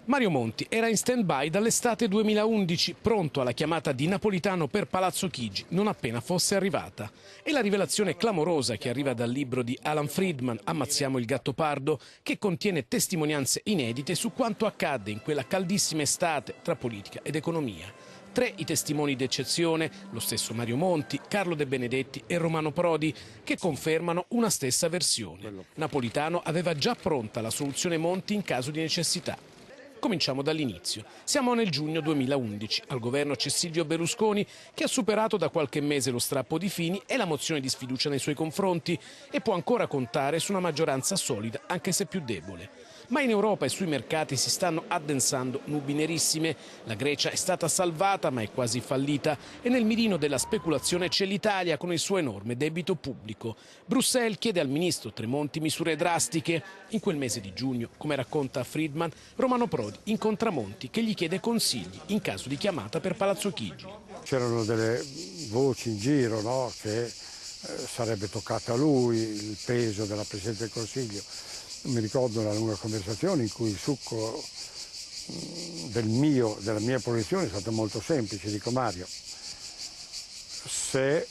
Mario Monti era in stand-by dall'estate 2011, pronto alla chiamata di Napolitano per Palazzo Chigi, non appena fosse arrivata. E la rivelazione clamorosa che arriva dal libro di Alan Friedman, Ammazziamo il Gattopardo, che contiene testimonianze inedite su quanto accadde in quella caldissima estate tra politica ed economia. 3 i testimoni d'eccezione, lo stesso Mario Monti, Carlo De Benedetti e Romano Prodi, che confermano una stessa versione. Napolitano aveva già pronta la soluzione Monti in caso di necessità. Cominciamo dall'inizio. Siamo nel giugno 2011. Al governo c'è Silvio Berlusconi, che ha superato da qualche mese lo strappo di Fini e la mozione di sfiducia nei suoi confronti e può ancora contare su una maggioranza solida, anche se più debole. Ma in Europa e sui mercati si stanno addensando nubi nerissime. La Grecia è stata salvata ma è quasi fallita e nel mirino della speculazione c'è l'Italia con il suo enorme debito pubblico. Bruxelles chiede al ministro Tremonti misure drastiche. In quel mese di giugno, come racconta Friedman, Romano Prodi incontra Monti che gli chiede consigli in caso di chiamata per Palazzo Chigi. C'erano delle voci in giro, no? Che sarebbe toccato a lui il peso della Presidente del Consiglio. Mi ricordo una lunga conversazione in cui il succo della mia posizione è stato molto semplice. Dico: Mario, se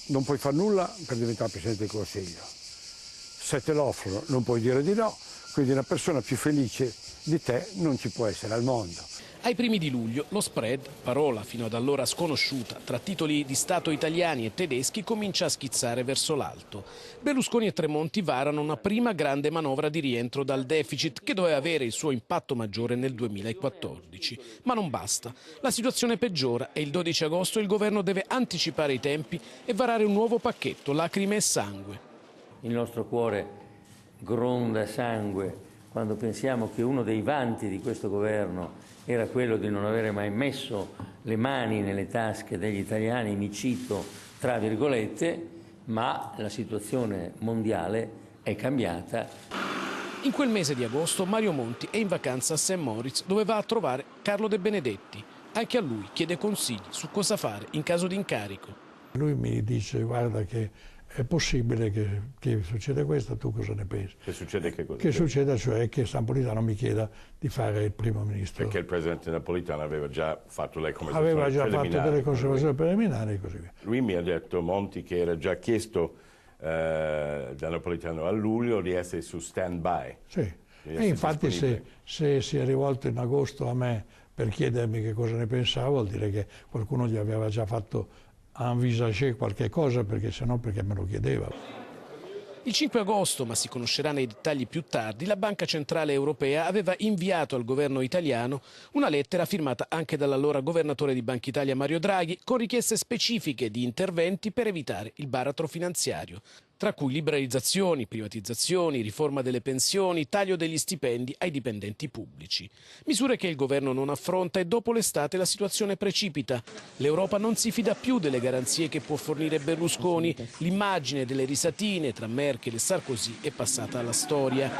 non puoi fare nulla per diventare Presidente del Consiglio, se te lo offrono non puoi dire di no, quindi una persona più felice di te non ci può essere al mondo. Ai primi di luglio lo spread, parola fino ad allora sconosciuta, tra titoli di Stato italiani e tedeschi comincia a schizzare verso l'alto. Berlusconi e Tremonti varano una prima grande manovra di rientro dal deficit che doveva avere il suo impatto maggiore nel 2014. Ma non basta. La situazione peggiora e il 12 agosto il governo deve anticipare i tempi e varare un nuovo pacchetto, lacrime e sangue. Il nostro cuore gronda sangue quando pensiamo che uno dei vanti di questo governo era quello di non avere mai messo le mani nelle tasche degli italiani, mi cito tra virgolette, ma la situazione mondiale è cambiata. In quel mese di agosto Mario Monti è in vacanza a St. Moritz dove va a trovare Carlo De Benedetti. Anche a lui chiede consigli su cosa fare in caso di incarico. Lui mi dice: guarda che è possibile che succeda questo, tu cosa ne pensi? Che succede che cosa? Che succeda cioè che Napolitano mi chieda di fare il primo ministro. Perché il presidente Napolitano aveva già fatto le conversazioni preliminari. Aveva già fatto delle conversazioni preliminari e così via. Lui mi ha detto, Monti, che era già chiesto da Napolitano a luglio di essere su stand-by. Sì, e infatti se si è rivolto in agosto a me per chiedermi che cosa ne pensavo, vuol dire che qualcuno gli aveva già fatto envisagé qualche cosa, perché sennò perché me lo chiedeva. Il 5 agosto, ma si conoscerà nei dettagli più tardi, la Banca Centrale Europea aveva inviato al governo italiano una lettera firmata anche dall'allora governatore di Banca Italia Mario Draghi con richieste specifiche di interventi per evitare il baratro finanziario, tra cui liberalizzazioni, privatizzazioni, riforma delle pensioni, taglio degli stipendi ai dipendenti pubblici. Misure che il governo non affronta e dopo l'estate la situazione precipita. L'Europa non si fida più delle garanzie che può fornire Berlusconi. L'immagine delle risatine tra Merkel e Sarkozy è passata alla storia.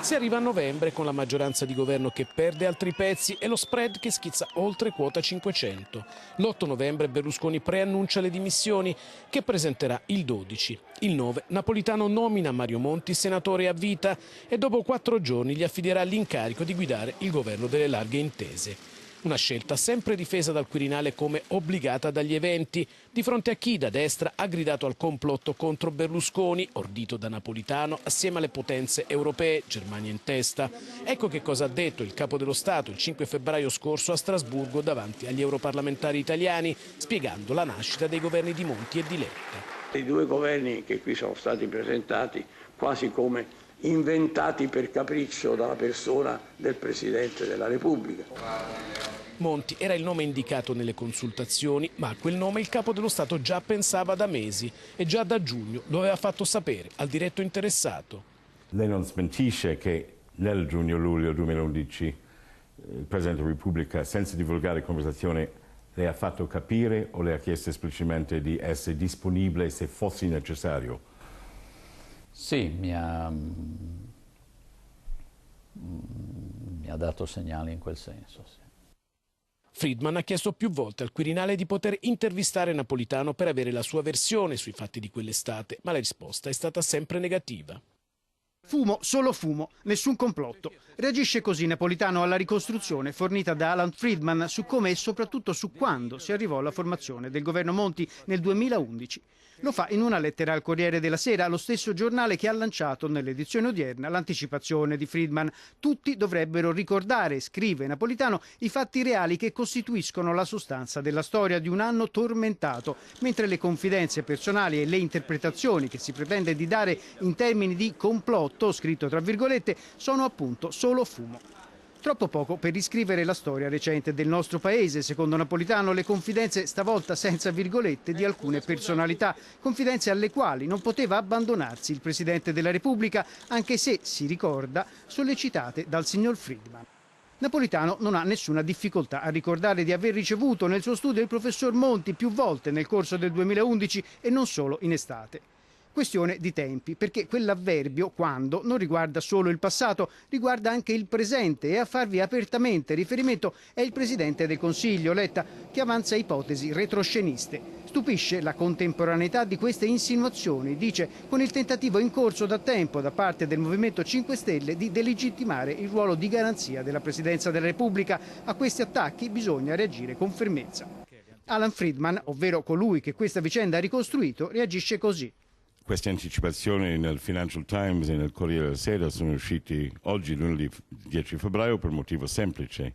Si arriva a novembre con la maggioranza di governo che perde altri pezzi e lo spread che schizza oltre quota 500. L'8 novembre Berlusconi preannuncia le dimissioni che presenterà il 12. Il 9 Napolitano nomina Mario Monti senatore a vita e dopo 4 giorni gli affiderà l'incarico di guidare il governo delle larghe intese. Una scelta sempre difesa dal Quirinale come obbligata dagli eventi, di fronte a chi da destra ha gridato al complotto contro Berlusconi, ordito da Napolitano assieme alle potenze europee, Germania in testa. Ecco che cosa ha detto il capo dello Stato il 5 febbraio scorso a Strasburgo davanti agli europarlamentari italiani, spiegando la nascita dei governi di Monti e di Letta. I 2 governi che qui sono stati presentati quasi come inventati per capriccio dalla persona del Presidente della Repubblica. Monti era il nome indicato nelle consultazioni, ma a quel nome il capo dello Stato già pensava da mesi e già da giugno lo aveva fatto sapere al diretto interessato. Lei non smentisce che nel giugno-luglio 2011 il Presidente della Repubblica, senza divulgare conversazione, le ha fatto capire o le ha chiesto semplicemente di essere disponibile se fosse necessario? Sì, mi ha dato segnali in quel senso, sì. Friedman ha chiesto più volte al Quirinale di poter intervistare Napolitano per avere la sua versione sui fatti di quell'estate, ma la risposta è stata sempre negativa. Fumo, solo fumo, nessun complotto. Reagisce così Napolitano alla ricostruzione fornita da Alan Friedman su come e soprattutto su quando si arrivò alla formazione del governo Monti nel 2011. Lo fa in una lettera al Corriere della Sera, lo stesso giornale che ha lanciato nell'edizione odierna l'anticipazione di Friedman. Tutti dovrebbero ricordare, scrive Napolitano, i fatti reali che costituiscono la sostanza della storia di un anno tormentato, mentre le confidenze personali e le interpretazioni che si pretende di dare in termini di complotto, scritto tra virgolette, sono appunto solo fumo. Troppo poco per riscrivere la storia recente del nostro paese, secondo Napolitano, le confidenze, stavolta senza virgolette, di alcune personalità, confidenze alle quali non poteva abbandonarsi il Presidente della Repubblica, anche se, si ricorda, sollecitate dal signor Friedman. Napolitano non ha nessuna difficoltà a ricordare di aver ricevuto nel suo studio il professor Monti più volte nel corso del 2011 e non solo in estate. Questione di tempi, perché quell'avverbio quando non riguarda solo il passato, riguarda anche il presente e a farvi apertamente riferimento è il Presidente del Consiglio, Letta, che avanza ipotesi retrosceniste. Stupisce la contemporaneità di queste insinuazioni, dice, con il tentativo in corso da tempo da parte del Movimento 5 Stelle di delegittimare il ruolo di garanzia della Presidenza della Repubblica. A questi attacchi bisogna reagire con fermezza. Alan Friedman, ovvero colui che questa vicenda ha ricostruito, reagisce così. Queste anticipazioni nel Financial Times e nel Corriere della Sera sono usciti oggi, lunedì 10 febbraio, per motivo semplice.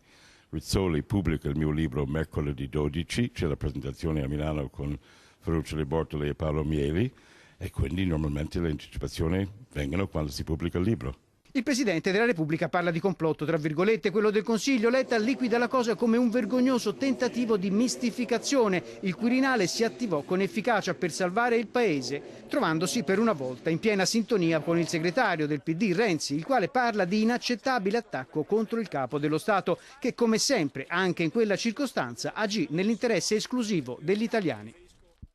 Rizzoli pubblica il mio libro mercoledì 12, c'è la presentazione a Milano con Ferruccio De Bortoli e Paolo Mieli e quindi normalmente le anticipazioni vengono quando si pubblica il libro. Il Presidente della Repubblica parla di complotto, tra virgolette, quello del Consiglio. Letta liquida la cosa come un vergognoso tentativo di mistificazione. Il Quirinale si attivò con efficacia per salvare il Paese, trovandosi per una volta in piena sintonia con il segretario del PD Renzi, il quale parla di inaccettabile attacco contro il capo dello Stato, che come sempre, anche in quella circostanza, agì nell'interesse esclusivo degli italiani.